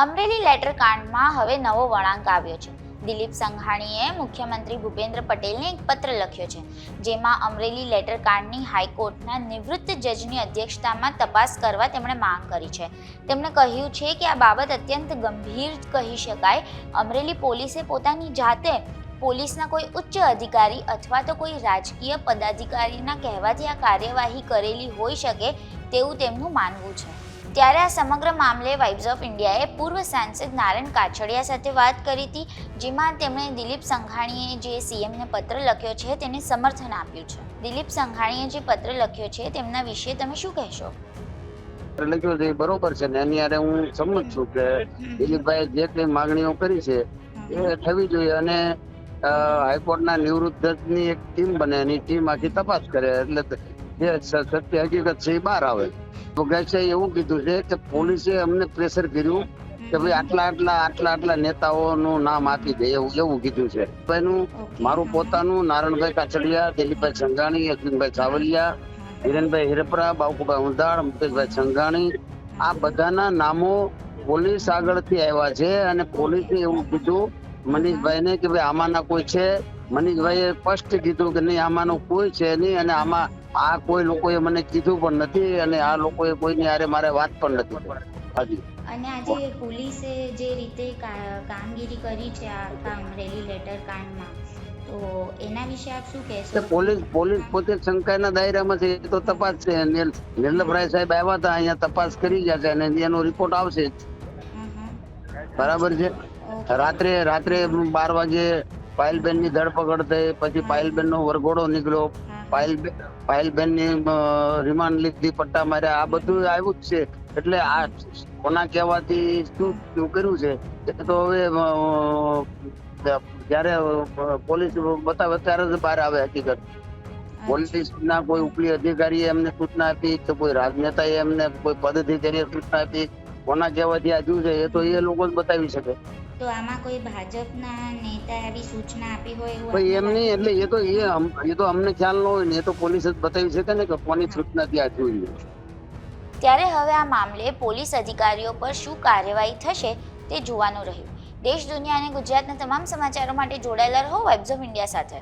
Amreli letter કાંડમાં હવે નવો વળાંક આવ્યો છે। દિલીપ સંઘાણીએ મુખ્યમંત્રી ભૂપેન્દ્ર પટેલને એક પત્ર લખ્યો છે, જેમાં અમરેલી લેટર કાંડની હાઈકોર્ટના નિવૃત્ત જજની અધ્યક્ષતામાં તપાસ કરવા તેમણે માંગ કરી છે। તેમણે કહ્યું છે કે આ બાબત અત્યંત ગંભીર કહી શકાય। અમરેલી પોલીસે પોતાની જાતે પોલીસના કોઈ ઉચ્ચ અધિકારી અથવા તો કોઈ રાજકીય પદાધિકારીના કહેવાથી આ કાર્યવાહી કરેલી હોઈ શકે તેવું તેમનું માનવું છે। ત્યારે આ સમગ્ર મામલે વાઇબ્સ ઓફ ઇન્ડિયાએ પૂર્વ સાંસદ નારાયણ કાછડિયા સાથે વાત કરી હતી, જેમાં તેમણે દિલીપ સંઘાણીએ જે સીએમને પત્ર લખ્યો છે તેને સમર્થન આપ્યું છે। દિલીપ સંઘાણીએ જે પત્ર લખ્યો છે તેમના વિશે તમે શું કહેશો? લખ્યો છે બરોબર છે ને, એની હારે હું સમજ છું કે દિલીપભાઈ જે કઈ માંગણીઓ કરી છે એ થવી જોઈએ અને હાઈકોર્ટના નિવૃત્ત જજની એક ટીમ બને, એની ટીમ આખી તપાસ કરે એટલે જે સત્ય હકીકત છે એ બહાર આવે। તો છે એવું કીધું છે કે પોલીસે અમને પ્રેશર કર્યું કે ભાઈ આટલા નેતાઓનું નામ આપી દે, એવું કીધું છે। એનું મારું પોતાનું નારાયણભાઈ કાછડિયા, દિલીપભાઈ સંઘાણી, અશ્વિનભાઈ સાવલિયા, હિરેનભાઈ હિરપરા, બાવકુભાઈ ઉંધાડ, મુકેશભાઈ સંઘાણી, આ બધાના નામો પોલીસ આગળથી આવ્યા છે અને પોલીસે એવું કીધું મનીષભાઈને કે ભાઈ આમાંના કોઈ છે। મનીષભાઈએ સ્પષ્ટ કીધું કે નહીં, આમાંનું કોઈ છે નહીં અને આમાં આ કોઈ લોકોએ મને કીધું પણ નથી અને આ લોકોએ કોઈની હારે મારે વાત પણ નથી। અને આજે પોલીસે જે રીતે કામગીરી કરી છે આ અમરેલી લેટર કાંડમાં, તો એના વિશે આપ શું કહેશો? પોલીસ પોતે શંકાના દાયરામાં છે, એ તો તપાસ છે। નિર્લભરાય સાહેબ આવ્યા હતા, અહીંયા તપાસ કરી ગયા છે અને એનો રિપોર્ટ આવશે જ, બરાબર છે। રાત્રે 12 વાગે પાયલબેન ની ધરપકડ થઈ, પછી પાયલબેન નો વરઘોડો નીકળ્યો, પાયલબેન ની રિમાન્ડ લીધી, પટ્ટા માર્યા, આ બધું આવ્યું જ છે। એટલે આ કોના કહેવાથી શું કર્યું છે એ તો હવે જયારે પોલીસ બતાવે ત્યારે જ બહાર આવે હકીકત। પોલીસ ના કોઈ ઉપલી અધિકારીએ એમને સૂચના આપી કે કોઈ રાજનેતાએ એમને કોઈ પદાધિકારીએ સૂચના આપી, કોના કહેવાથી આ થયું છે એ તો એ લોકો જ બતાવી શકે। તો આમાં કોઈ ભાજપના નેતા એવી સૂચના આપી હોય એવું? ભાઈ એમ નહીં, એટલે એ તો અમને ખ્યાલ ન હોય ને, એ તો પોલીસ જ બતાવી શકે ને કે કોની સૂચના ત્યાં જોઈ। ત્યારે હવે આ મામલે પોલીસ અધિકારીઓ પર શું કાર્યવાહી થશે તે જોવાનું રહ્યું। દેશ, દુનિયા અને ગુજરાતના તમામ સમાચારો માટે જોડાયેલા રહો વાઇબ્સ ઓફ ઇન્ડિયા સાથે।